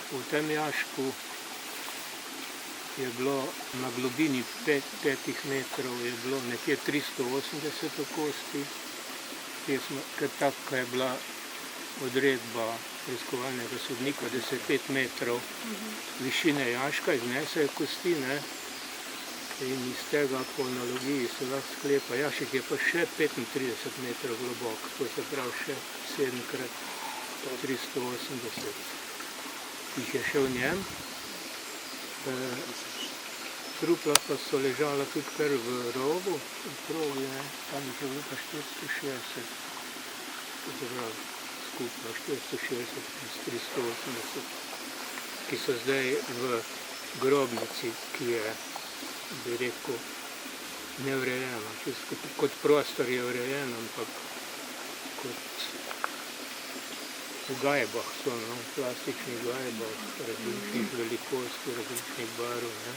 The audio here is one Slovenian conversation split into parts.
V tem jašku je bilo na globini 5 metrov je bilo nekje 380 okostij. Tako je bila odredba preiskovalnega sodnika, da se 5 metrov višine jaška iznesejo kosti, ne? In iz tega po analogiji se lahko sklepa. Jašek je pa še 35 metrov globok, to se pravi še 7x380 jih je še v njem. Trupla pa so ležala tudi kar v rovu, v krogi, ne? Tam jih je bilo pa 460, to se pravi skupno 460 plus 380, ki so zdaj v grobnici, ki je, bi rekel, neurejena. Kot prostor je urejen, ampak kot v gajbah so, no, v plastičnih gajbah, različnih velikosti, različnih barv, ne.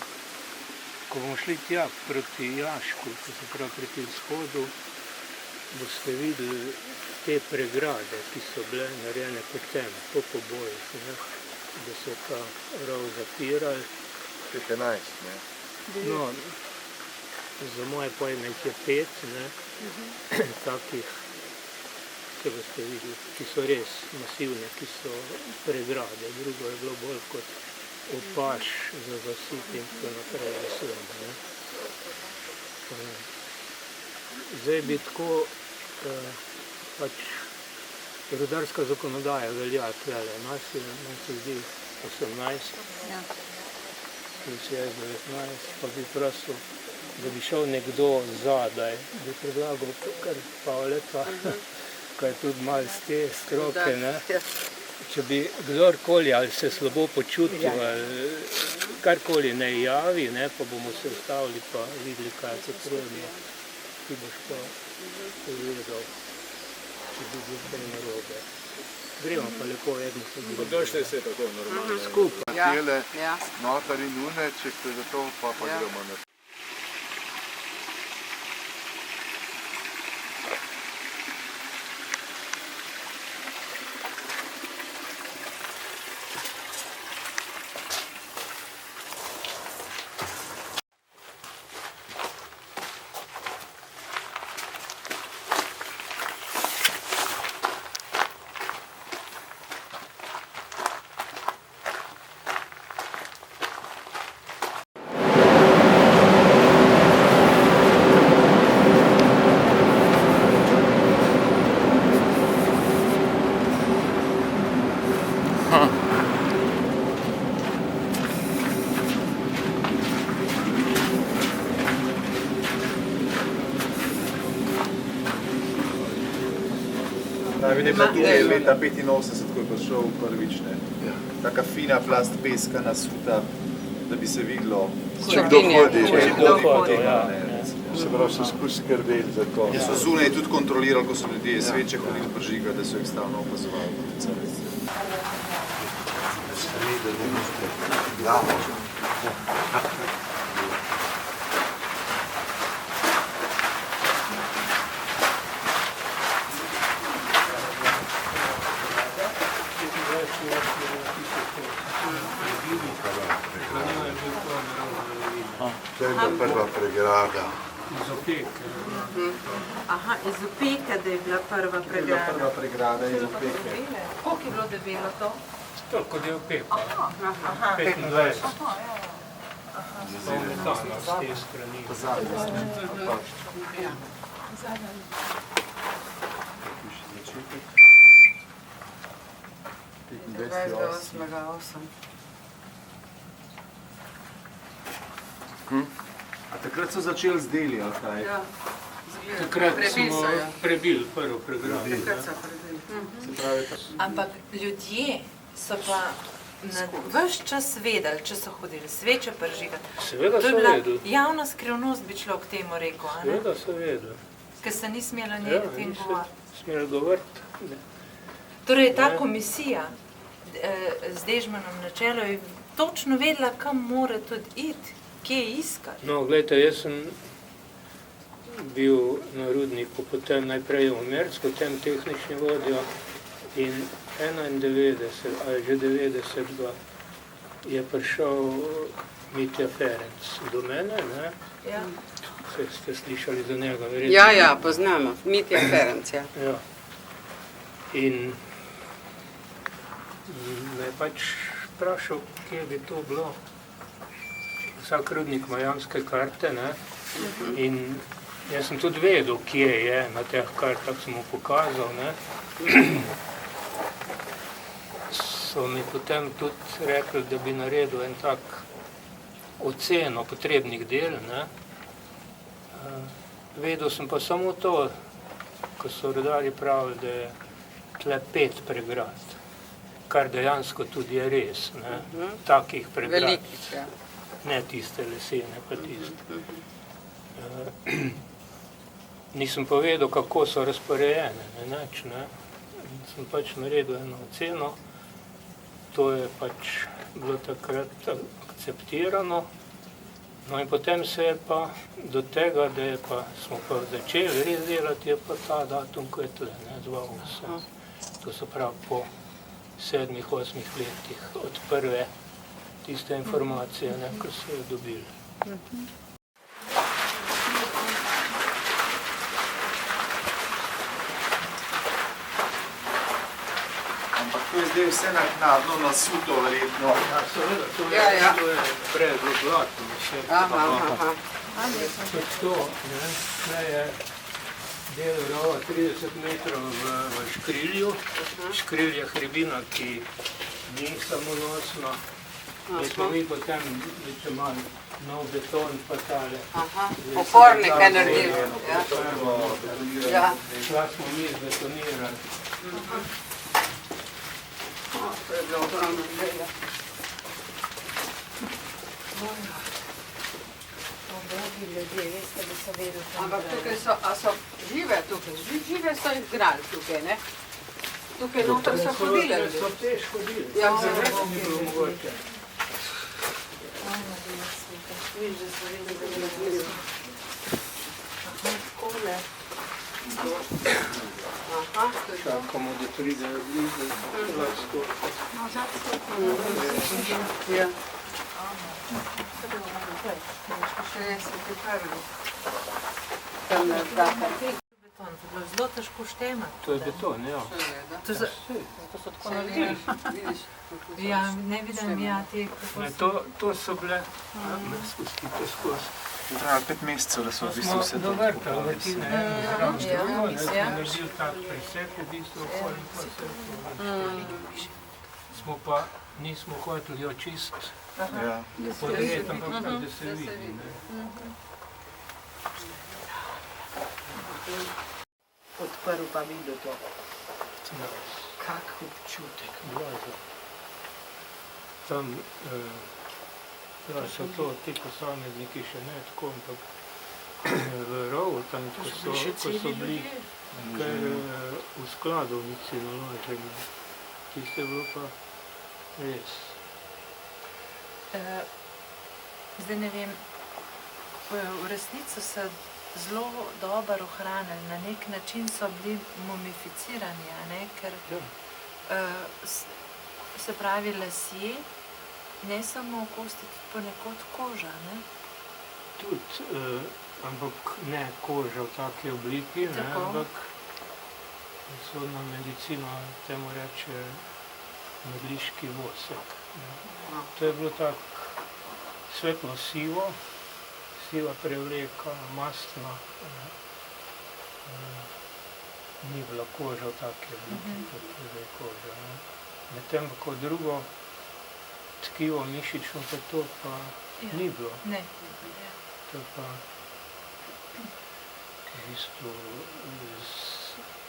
Ko bomo šli tja proti jašku, to se pravi proti vzhodu, boste videli te pregrade, ki so bile narejene potem, po pobojih, ne, da so ta rov zapirali. 15, ne? No, za moje pojme jih je 5, ne, takih, ki boste videli, ki so res masivne, ki so pregrade, drugo je bilo bolj kot opaž za zasit in tako naprej vesel, ne. Zdaj bi tako, pač, rudarska zakonodaja velja tlele, nas se zdi 18, plus je 19, pa bi prosil, da bi šel nekdo zadaj, bi predlagal kar Pavleta, ko je tudi malo z te stroke, ne. Če bi kdorkoli ali se slabo počutil, ali karkoli ne javi, ne, pa bomo se ustavili pa videli, kaj je potrebno. Ti boš pa povedal, če bi bil kaj narobe. Gremo pa lepo vedno se bilo. Došli se tako normalno. Skupaj. Tele, notar in une, če ste za to, pa gremo na to. Najbolj je bila tukaj leta 85, ko je prišel prvič, ne. Taka fina plast peska nasuta, da bi se videlo, če kdo hodi. Se pravi, so skozi skrbeli za to. So zunaj tudi kontrolirali, ko so ljudje sveče hodili prižigati, da so jih stalno opazovali. To je bila prva pregrada. Iz Opeke. Aha, iz Opeke, da je bila prva pregrada. To je bila prva pregrada iz Opeke. Koliko je bilo debelo to? Toliko, kot je Opeka. 25. Spomnetano z te strani. A takrat so začeli z deli, ali kaj? Ja. Takrat smo prebili prvo pregrado. Ampak ljudje so pa ves čas vedeli, če so hodili sveče prižigati. Seveda so To je bila vedeli. javna skrivnost, bi človek temu rekel, a ne? Seveda so vedeli. Ker se ni smela njej o tem govoriti. Smela govoriti. Torej, ta komisija z Dežmanom na čelu je točno vedela, kam mora tudi iti, kje iskati. No, gledajte, jaz sem bil na rudniku, potem najprej v Merc, potem tehnični vodjo in 91 ali že 90 je prišel Mitja Ferenc do mene, ne? Ja. Ste slišali za njega, verjetno? Ja, poznamo. Mitja Ferenc, ja. Ja. In me je pač vprašal, kje bi to bilo. Vsak rudnik ima jamske karte, ne? In jaz sem tudi vedel, kje je na teh kartah, sem mu pokazal, ne? So mi potem tudi rekli, da bi naredil en tak oceno potrebnih del, ne? Vedel sem pa samo to, ko so rudarji pravili, da je tle 5 pregrad, kar dejansko tudi je res, ne? Takih pregrad. Velikih, ja. Ne tiste lesene, pa tiste. Nisem pa vedel, kako so razporejene, neč, ne. Sem pač naredil eno oceno, to je pač bilo takrat akceptirano. No in potem se je pa do tega, da je pa, smo pa začeli res delati, je pa ta datum, ko je tle, ne, 2008. To se pravi po 7-8 letih od prve tiste informacije, ne, ko so jo dobili. Ampak to je zdaj vse naknadno nasuto, verjetno. Ja, seveda, to je, Ja. to je predlog blatom. Aha. Tudi to, ne, tle je del rova 30 metrov v Škrilju. Škrilj je hribina, ki ni samonosna. Mi smo mi potem več malo nov beton pa tale. Aha, opornik je naredil. Ja. Ja. Šla smo mi zbetonirali. To je bilo ogromno dela. Ampak tukaj so, a so žive tukaj? Žive so jih grali tukaj, ne? Tukaj noter so hodile. So tež hodili. Ja, to res. ni bilo mogoče. Aha, to je to. Čakamo, da pridejo blizu. Lahko. Ja. 61. Tam je vrata. Beton, to je bilo zelo težko štemati. To je beton, ja. To so, Vidiš? ja, ne vidim, ja, te, Ne, kako to so bile, spustite skozi. To je trajalo 5 mesecev, da so v To bistvu smo vse to dovrtali popravili. vrtine, zraven ja, strugo, ne, smo ja. naredili tak presek v bistvu okoli in pa se to. Smo pa, nismo hoteli jo čist Ja. podreti, ampak tako, da se vidi, ne. Odprl pa videl to. Kak občutek, blazo. Tam, ja, so to ti posamezniki še ne tako, ampak v rovu, tam, ko so bili kar v skladovnici naloženi. Tiste je bilo pa res. Zdaj ne vem, v resnici so zelo dobro ohranili, na nek način so bili mumificirani, a ne, ker se pravi lasje, ne samo kosti, tudi ponekod koža, ne? Tudi, ampak ne koža v taki obliki, ne, Tako. ampak sodna medicina temu reče medliški vosek. Ne. To je bilo tako svetlo sivo, siva prevleka, mastna. Ne. Ni bila koža v taki obliki, kot je zdaj koža. Ne. Medtem pa kot drugo tkivo, mišično pa to pa ni bilo. Ne. To je pa v bistvu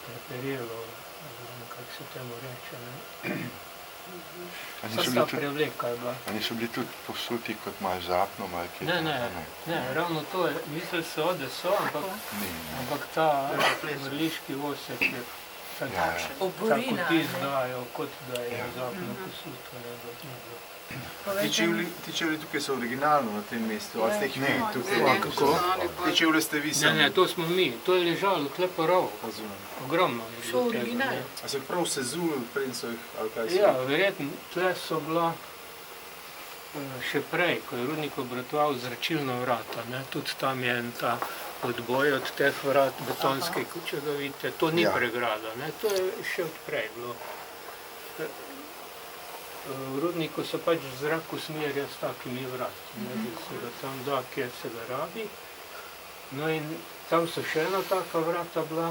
preperilo, kako se temu reče, ne. A niso Vsa bili ta tudi- prevleka je bila. a niso bili tudi posuti kot malo zapno, malo kaj? Ne, ravno to je, mislili so, da so, ampak Ni, ta vrliški vosek je Ja, Oborina, Tako ti ne? zdajo, kot da je zapno posuto. Ti čevlji tukaj so originalno na tem mestu, ali ste jih vi tukaj? Ne, kako? Te čevlje ste vi Ne, sami? ne, to smo mi. To je ležalo tle po rovu. Razumem. Ogromno je bilo tega, ne. A so jih prav sezuli, preden so jih, ali kaj so? Ja, verjetno, tle so bila še prej, ko je rudnik obratoval zračilna vrata, ne, tudi tam je en ta odboj od teh vrat betonske, če ga vidite, to ni Ja. pregrada, ne, to je še odprej bilo. V rudniku se pač zrak usmerja s takimi vrati, ne, da se ga tam da, kjer se ga rabi. No in tam so še ena taka vrata bila,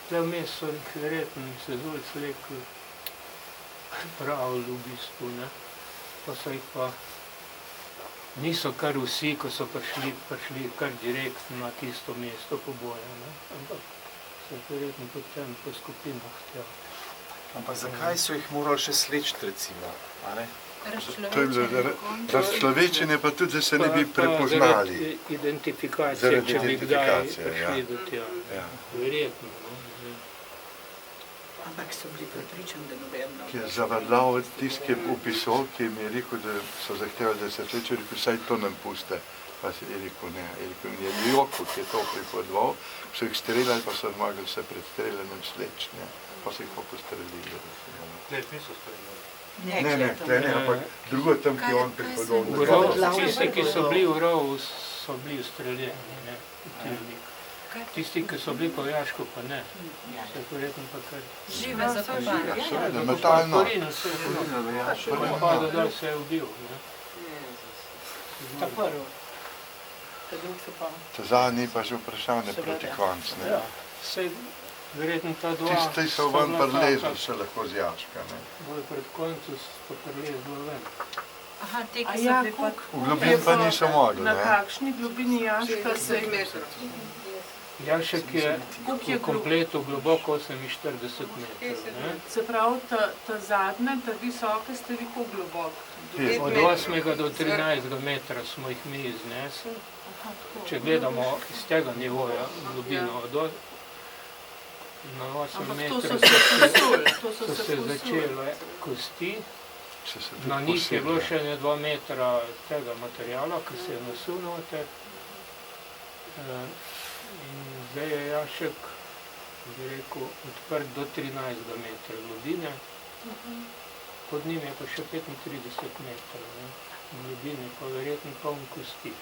tle vmes so jih verjetno sezuli slekli, pravili v bistvu, ne. Pa so jih pa, niso kar vsi, ko so prišli kar direktno na tisto mesto poboja, ne, ampak so jih verjetno potem po skupinah tja. Ampak zakaj so jih morali še slečiti, recimo, a ne? to je bilo razčlovečenje, pa tudi, da se ne bi prepoznali. Zaradi identifikacije, Zaradi če bi kdaj identifikacije, prišli ja. do tja. Ja. Verjetno, no. Ampak so bili prepričani, da nobeno. Ki je zavadlal tisti, ki je opisal, ki mi je rekel, da so zahtevali, da se sleče, rekel, saj to nam puste. Pa se je rekel, ne, je rekel, in je Joko, ki je to pripovedoval, so jih streljali, pa so zmagali se pred streljanjem sleč, ne. Pa so jih pa postrelili. Ne, ampak drugo tam, ki je on pripovedoval. V rovu, tisti, ki so bili v rovu, so bili ustreljeni, ne, v Tivnik. Tisti, ki so bili po Jašku, pa ne. Se verjetno pa kar... Žive zakopane. Seveda, metalno. Korina se je bilo. Pa pada, da se je ubil, ne. Ta prvo. Ta drug so pa. Ta zadnji pa že vprašanje proti koncu, ne. Ja, sej verjetno ta dva... Tisti so ven prelezli še lahko z Jaška, ne. Bolj pred koncu so prelezli ven. Aha, te, A ki so ja, bili pa... V globin pa niso mogli, Na ne. kakšni globini Jaška se je... Jašek je Koliko je v kompletu globoko 48 metrov, ne. Se pravi, ta zadnja, ta visoka ste vi koliko globok? Od 8. do 13. metra smo jih mi iznesli. Če gledamo iz tega nivoja globino na 8 metrov so se začele kosti, So se tudi na njih je bilo posebej. še ne 2 metra tega materijala, ki se je nasunil noter. In zdaj je Jašek, bi rekel, odprt do 13 metra globine, pod njim je pa še 35 metrov, ne, globine, pa verjetno poln kosti.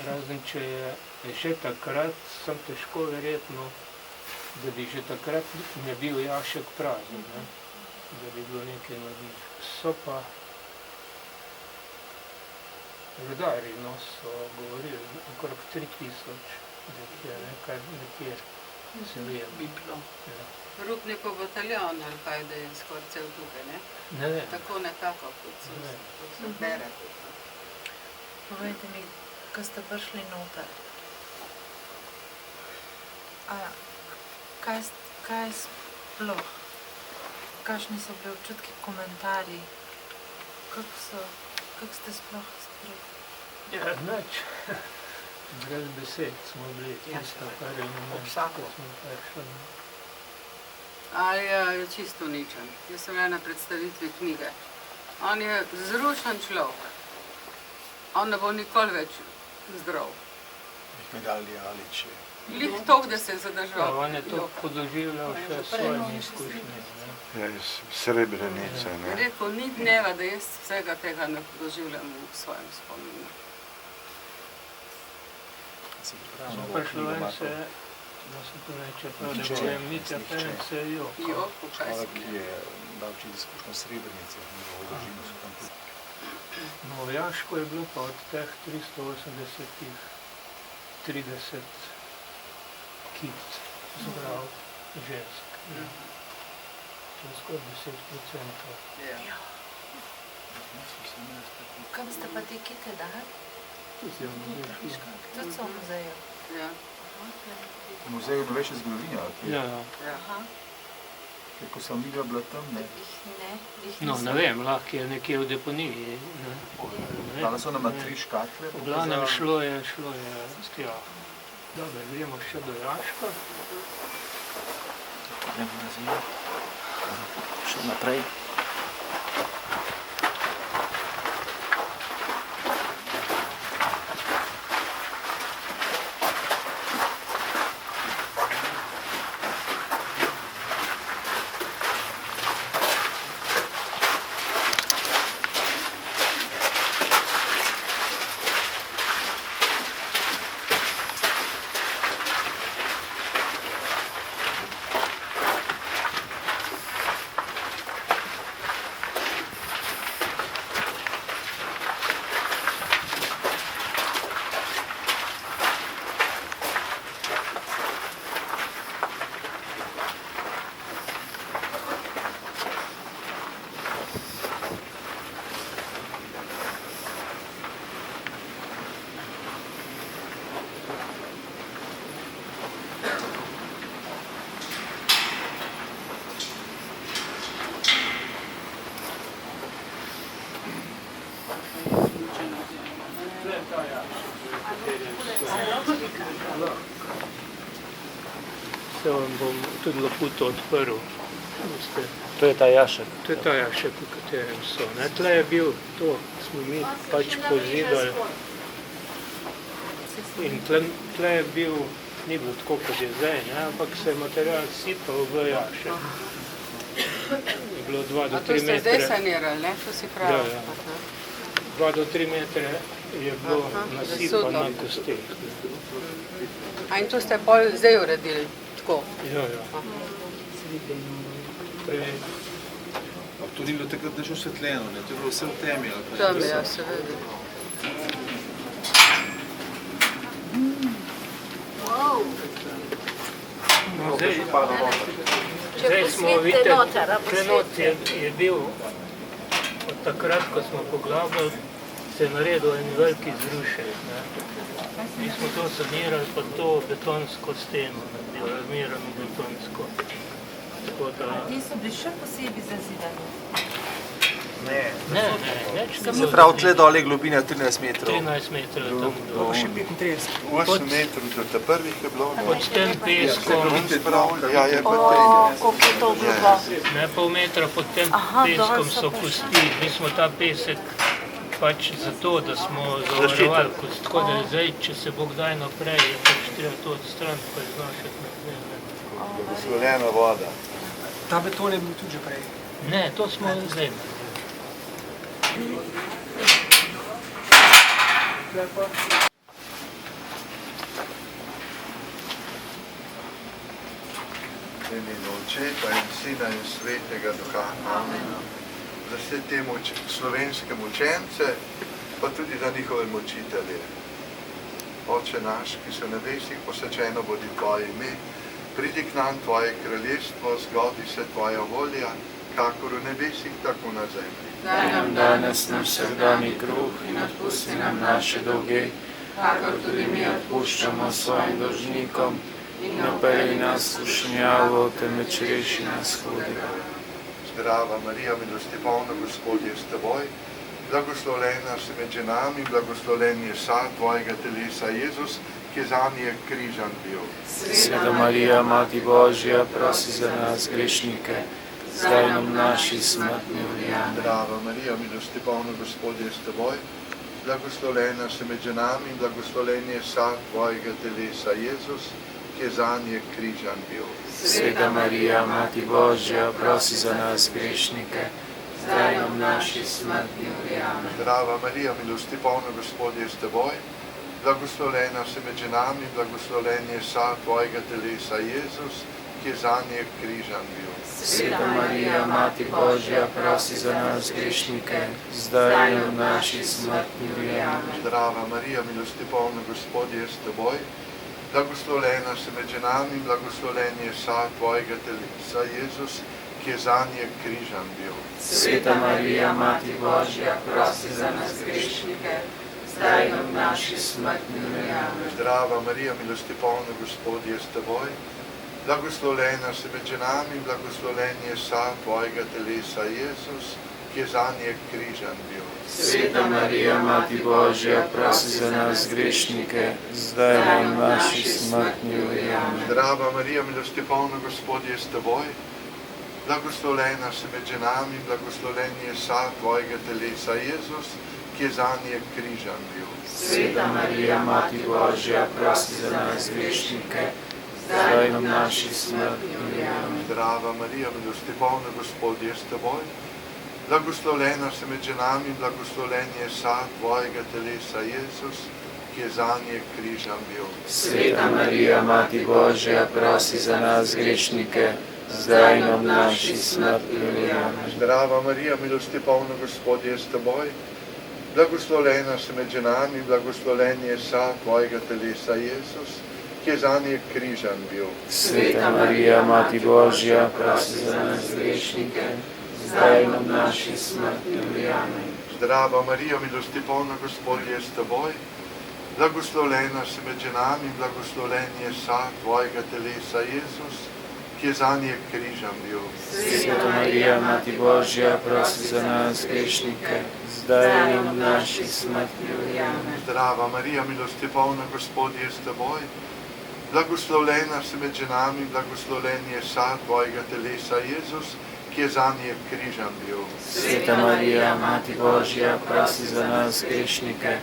Razen če je že takrat, sem težko verjetno, da bi že takrat ne bil Jašek prazen, ne, da bi bilo nekaj nad njih. So pa rudarji, no, so govorili, okrog 3000, nekje, nekaj se vije. Rupnikov bataljon ali kaj, da je skoraj cel tukaj, ne? Ne vem. Tako nekako, kot se bere. Povejte mi, ko ste prišli noter, kaj sploh, kakšni so bili občutki, komentarji, kako ste sploh sprejeli? Ja, nič. Brez besed smo bili tisto, kar je moment, ko smo prišli. Ali je čisto uničen. Jaz sem bila na predstavitvi knjige. On je zrušen človek. On ne bo nikoli več zdrav. Jih mi dali ali če... Lih toliko, da se je Ja, zadržal. on je to podoživljal še s svojimi izkušnjami. Ja, iz Srebrenice, ne. Rekel, ni dneva, da jaz vsega tega ne doživljam v svojem spominu. Smo prišli ven se, da se to neče prav, da je Mitja Pence joko. Jo, kaj Človek, si ki je dal čez izkušnjo Srebrenice, njegovo družino so tam tudi. No, v Jašku je bilo pa od teh 380 30 kic, zbrav, žensk. To je skoraj 10%. Ja. Kam ste pa te kite dali? Tudi je v muzeju šlo. Tudi so v muzeju. Ja. V muzeju novejše zgodovine, ali kje? Ja, Aha, Ko sem videla bila tam, ne? jih no, nisem. ne vem, lahko je nekje v deponiji. Ne. Dala so nama 3 škatle. V glavnem šlo je tja. Dobro, gremo še do Jaška. gremo nazaj. Še naprej. Se vam bom tudi loputo odprl. To je ta jašek. To je ta jašek, v katerem so. Ne? Tle je bil to, smo mi pač pozidali. In tle je bil, ni bilo tako, kot je zdaj, ne? Ampak se je material sipal v jašek. Je bilo 2 do 3 metre. A to ste zdaj sanirali, ne? To si pravi. Ja, ja. 2 do 3 metre je bilo nasipano na kosteh. A in to ste pol zdaj uredili? Tako? Ja, ja. To ni bilo takrat nič osvetljeno, ne? To je bilo vse v temi. Tam je, ja, seveda. No, zdaj smo, vidite, trenut je bil, od takrat, ko smo poglabljali, se je naredil en veliki zrušek. Mi smo to sanirali, pa to betonsko steno, armirano betonsko. Ti so bili še posebej zazidani? Ne, več ni Se bilo. pravi, tle dole je globina 13 metrov. 13 metrov je tam bilo. 8 metrov do ta prvih je bilo. Pod tem peskom, Ja, je pa Koliko je to globoko? ne pol metra pod tem peskom so pustili. Mi smo ta pesek pač zato, da smo zavarovali kost. Tako da zdaj, če se bo kdaj naprej, je pač treba to odstraniti, pa iznašati naprej. Posvoljena voda. Ta beton je bil tudi že prej. Ne, to smo zdaj. V imenu Očeta in Sina in Svetega Duha. Za vse te slovenske mučence, pa tudi za njihove mučitelje. Oče naš, ki se v nebesih, posvečeno bodi Tvoje ime, pridi k nam Tvoje kraljestvo, zgodi se Tvoja volja, kakor v nebesih, tako na zemlji. Daj nam danes naš vsakdanji kruh in odpusti nam naše dolge, kakor tudi mi odpuščamo svojim dolžnikom, in ne vpelji nas v skušnjavo, temveč reši nas hudega. Zdrava Marija, milosti polna, Gospod je s teboj, blagoslovljena si med ženami, blagoslovljen je sad tvojega telesa Jezus, ki je zanje križan bil. Sveta Marija, Mati Božja, prosi za nas grešnike, zdaj nam naši smrtni uri. Amen. Zdrava Marija, milosti polna, Gospod je s teboj, blagoslovljena si med ženami, blagoslovljen je sad tvojega telesa Jezus, ki je zanje križan bil. Sveta Marija, Mati Božja, prosi za nas grešnike, zdaj nam naši smrtni uri. Amen. Zdrava Marija, milosti polna, Gospod je s teboj, blagoslovljena si med ženami, blagoslovljen je sad tvojega telesa Jezus, ki je zanje križan bil. Sveta Marija, Mati Božja, prosi za nas grešnike, zdaj nam naši smrtni uri. Amen. Zdrava Marija, milosti polna, Gospod je s teboj, blagoslovljena si med ženami, blagoslovljen je sad tvojega telesa Jezus, ki je zanje križan bil. Sveta Marija, Mati Božja, prosi za nas grešnike, zdaj nam naši smrtni uri. Amen. Zdrava Marija, milosti polna, Gospod je s teboj, blagoslovljena si med ženami, blagoslovljen je sad tvojega telesa Jezus, ki je zanje križan bil. Sveta Marija, Mati Božja, prosi za nas grešnike, zdaj in v naši smrtni uri. Amen. Zdrava Marija, milosti polna, Gospod je s teboj. Blagoslovljena si med ženami, blagoslovljen je sad tvojega telesa, Jezus, ki je zanje križan bil. Sveta Marija, Mati Božja, prosi za nas grešnike, zdaj in v naši smrtni uri. Amen. Zdrava Marija, milosti polna, Gospod je s teboj. Blagoslovljena si med ženami, blagoslovljen je sad tvojega telesa, Jezus, ki je zanje križan bil. Sveta Marija, Mati Božja, prosi za nas grešnike, zdaj in v naši smrtni uri. Amen. Zdrava Marija, milosti polna, Gospod je s teboj. Blagoslovljena si med ženami, blagoslovljen je sad tvojega telesa, Jezus, ki je zanje križan bil. Sveta Marija, Mati Božja, prosi za nas grešnike, zdaj in v naši smrtni uri. Amen. Zdrava Marija, milosti polna, Gospod je s teboj. Blagoslovljena si med ženami, blagoslovljen je sad tvojega telesa, Jezus, ki je zanje križan bil. Sveta Marija, Mati Božja, prosi za nas grešnike, zdaj in v naši smrtni uri. Amen. Zdrava Marija, milosti polna, Gospod je s teboj. Blagoslovljena si med ženami, blagoslovljen je sad tvojega telesa, Jezus, ki je zanje križan bil. Sveta Marija, Mati Božja, prosi za nas grešnike,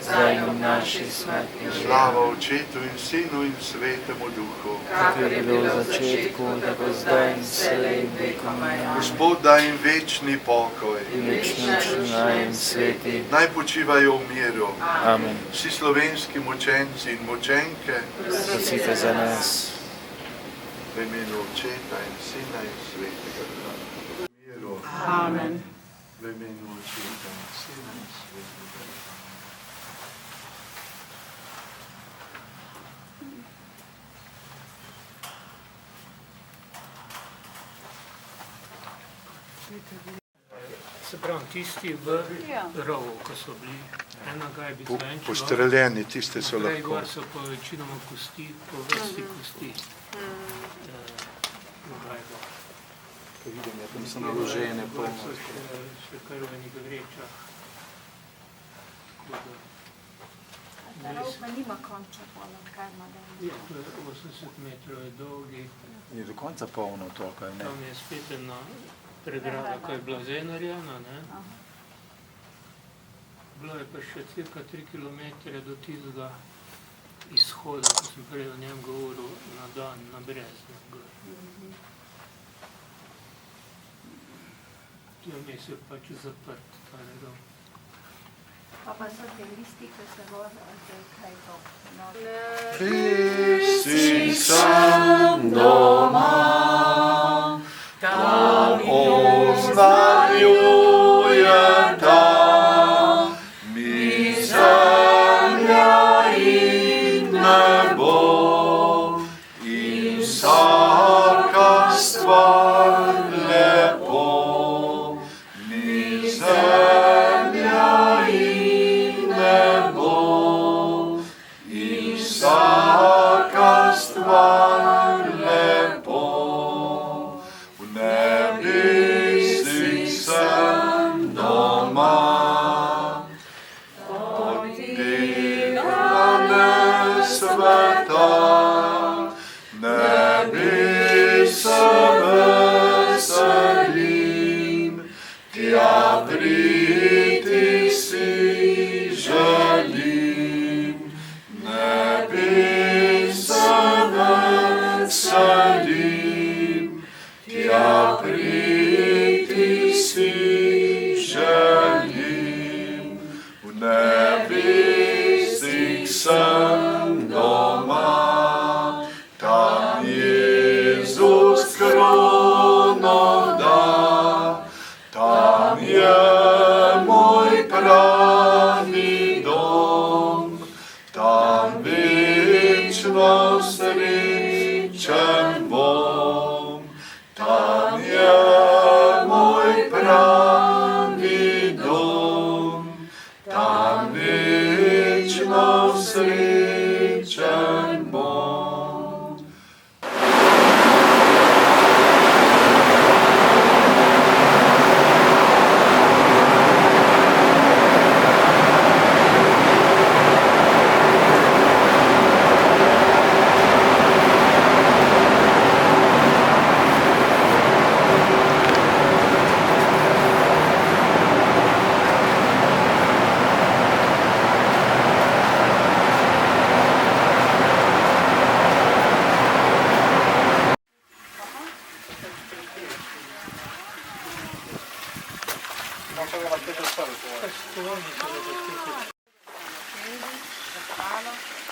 zdaj in v naši smrtni uri. Slava Očetu in Sinu in Svetemu Duhu. Kakor je bilo v začetku, tako zdaj in vselej in vekomaj. Amen. Gospod, daj jim večni pokoj. In večni naj in sveti. Naj počivajo v miru. Amen. Vsi slovenski mučenci in mučenke, Prosite za nas. v imenu Očeta in Sina in Svetega Duha. Miru. Amen. V imenu Očeta in Sina in Svetega Duha. Se pravi, tisti v rovu, ko so bili, enega je bil zvenčilo. Postreljeni, tiste so Prej lahko. gor so pa večinoma kosti, po vrsti kosti. Vidim, ja, tam so naložene polno. So še krvenih vrečah. Rov pa nima konča polno, kaj ima da Je, to je 80 metrov je dolgi. Ni do konca polno to, kaj ne? Tam je spet ena pregrada, ko je bila zdaj narejena, ne? Bilo je pa še cirka 3 kilometre do tistega izhoda, ko sem prej o njem govoril, na dan, na Brezne. Tu vmes je pač zaprt, ta redom. Pa so te listi, ki se voda, kaj to? Vsi sem doma, tam oznanjuje ta mi zemlja in nebo in vsaka stvar lepo. Mi zemlja in nebo in vsaka stvar lepo. V nebesih sem doma, od tega ne sveta, nebesa veselim, tja priti si želim. Nebesa veselim, tja priti si želim. V nebesih sem doma, tam Jezus krono da, tam je moj pravi dom, tam večno srečen bom, tam je moj pravi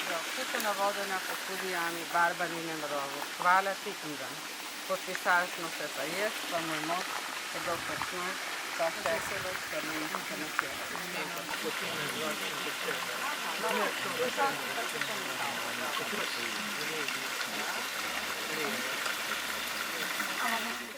Zaokupljena vodena po tudi jami, barbarinem rovu. Hvala ti, Ivan. Podpisali smo se pa jaz, pa moj mož, pa doktor Šmur, pa vse sebe, kar ne vem,